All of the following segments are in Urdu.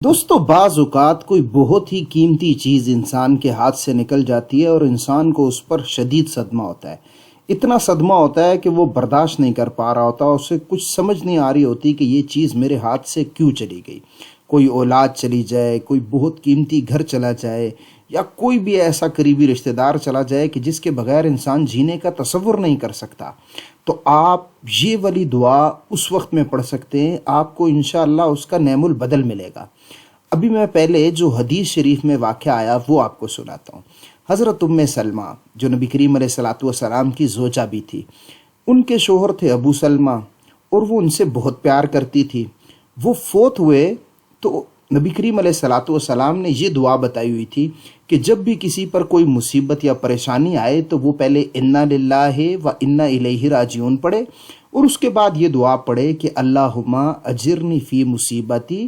دوستو بعض اوقات کوئی بہت ہی قیمتی چیز انسان کے ہاتھ سے نکل جاتی ہے اور انسان کو اس پر شدید صدمہ ہوتا ہے۔ اتنا صدمہ ہوتا ہے کہ وہ برداشت نہیں کر پا رہا ہوتا، اسے کچھ سمجھ نہیں آ رہی ہوتی کہ یہ چیز میرے ہاتھ سے کیوں چلی گئی۔ کوئی اولاد چلی جائے، کوئی بہت قیمتی گھر چلا جائے، یا کوئی بھی ایسا قریبی رشتہ دار چلا جائے کہ جس کے بغیر انسان جینے کا تصور نہیں کر سکتا، تو آپ یہ والی دعا اس وقت میں پڑھ سکتے ہیں، آپ کو انشاءاللہ اس کا نعم البدل ملے گا۔ ابھی میں پہلے جو حدیث شریف میں واقعہ آیا وہ آپ کو سناتا ہوں۔ حضرت ام سلمہ جو نبی کریم علیہ السلام کی زوجہ بھی تھی، ان کے شوہر تھے ابو سلمہ اور وہ ان سے بہت پیار کرتی تھی۔ وہ فوت ہوئے تو نبی کریم علیہ السلام نے یہ دعا بتائی ہوئی تھی کہ جب بھی کسی پر کوئی مصیبت یا پریشانی آئے تو وہ پہلے انا للہ و انا الیہ راجعون پڑھے اور اس کے بعد یہ دعا پڑھے کہ اللہم اجرنی فی مصیبتی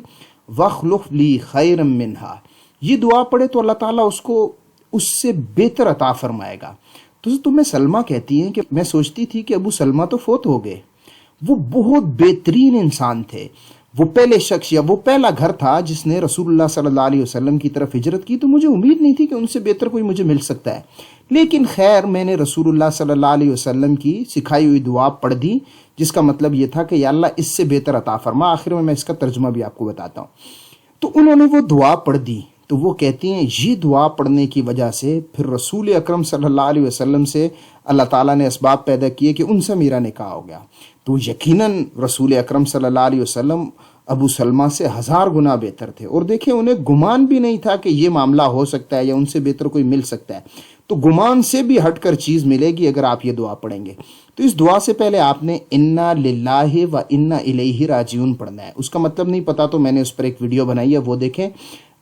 وخلف لی خیرا منہا۔ یہ دعا پڑھے تو اللہ تعالیٰ اس کو اس سے بہتر عطا فرمائے گا۔ تو تمہیں سلمہ کہتی ہیں کہ میں سوچتی تھی کہ ابو سلمہ تو فوت ہو گئے، وہ بہت بہترین انسان تھے، وہ پہلے شخص یا وہ پہلا گھر تھا جس نے رسول اللہ صلی اللہ علیہ وسلم کی طرف ہجرت کی، تو مجھے امید نہیں تھی کہ ان سے بہتر کوئی مجھے مل سکتا ہے۔ لیکن خیر میں نے رسول اللہ صلی اللہ علیہ وسلم کی سکھائی ہوئی دعا پڑھ دی، جس کا مطلب یہ تھا کہ یا اللہ اس سے بہتر عطا فرما۔ آخر میں اس کا ترجمہ بھی آپ کو بتاتا ہوں۔ تو انہوں نے وہ دعا پڑھ دی، تو وہ کہتی ہیں یہ دعا پڑھنے کی وجہ سے پھر رسول اکرم صلی اللہ علیہ وسلم سے اللہ تعالیٰ نے اسباب پیدا کیے کہ ان سے میرا نکاح ہو گیا۔ تو یقیناً رسول اکرم صلی اللہ علیہ وسلم ابو سلمہ سے 1000 گنا بہتر تھے، اور دیکھیں انہیں گمان بھی نہیں تھا کہ یہ معاملہ ہو سکتا ہے یا ان سے بہتر کوئی مل سکتا ہے۔ تو گمان سے بھی ہٹ کر چیز ملے گی اگر آپ یہ دعا پڑھیں گے۔ تو اس دعا سے پہلے آپ نے انا للہ و انا الیہ راجعون پڑھنا ہے۔ اس کا مطلب نہیں پتا تو میں نے اس پر ایک ویڈیو بنائی ہے، وہ دیکھیں۔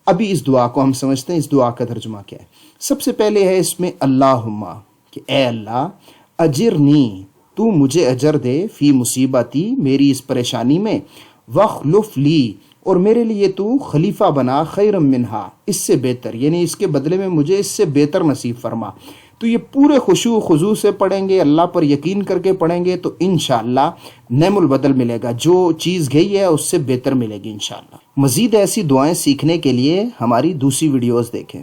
ابھی اس دعا کو ہم سمجھتے ہیں، اس دعا کا ترجمہ کیا ہے۔ سب سے پہلے ہے اس میں اللہم، کہ اے اللہ اجرنی، تو مجھے اجر دے، فی مصیبتی، میری اس پریشانی میں، وخلف لی، اور میرے لیے تو خلیفہ بنا، خیر منہا، اس سے بہتر، یعنی اس کے بدلے میں مجھے اس سے بہتر نصیب فرما۔ تو یہ پورے خشوع و خضوع سے پڑھیں گے، اللہ پر یقین کر کے پڑھیں گے تو انشاءاللہ نعم البدل ملے گا، جو چیز گئی ہے اس سے بہتر ملے گی انشاءاللہ۔ مزید ایسی دعائیں سیکھنے کے لیے ہماری دوسری ویڈیوز دیکھیں۔